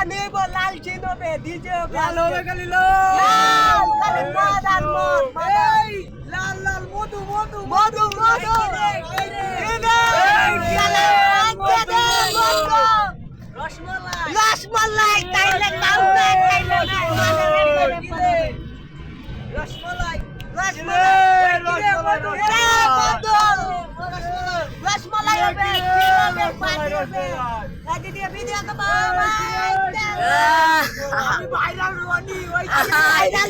নিব লাল চিন হবে ডিজে হবে লাল হবে খালি লাল খালি মদ আর মদ এই লাল লাল মধু মধু মধু মধু রসমালাই রসমালাই তাইলে নাও না তাইলে রসমালাই রসমালাই হবে পানি হবে আগে দিয়ে ভিডিও করব আমি ভাইরাল রনি ওই ভাইরাল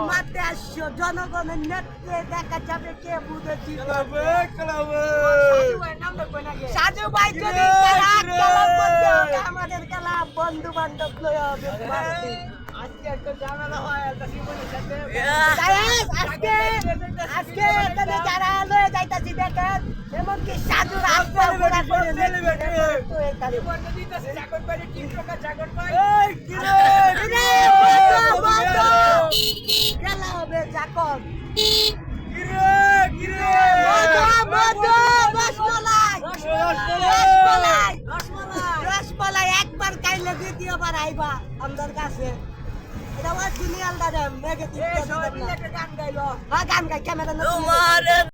মাঠে আসছো জনগণের নেত্রে দেখা যাবে কে বুঝেছি সাজু ভাই যদি আমাদের খেলা বন্ধু বান্ধব আজকে একটা ঝামেলা হয় একটা জীবনের সাথে আজকে এখানে যারা লয়ে যাইতাছি দেখেন এমনকি সাজুর আত্মা পুরা করে জীবনটা দিতেছে জাগর পারে টিকটকার জাগর পারে এই কিরে খেলা হবে জাকর রসমালাই একবার খাইলে দ্বিতীয়বার আইবা আমাদের কাছে এটা আমার সিনিয়র দাদা নেগেটিভ গান গাইলো গান গাই ক্যামেরা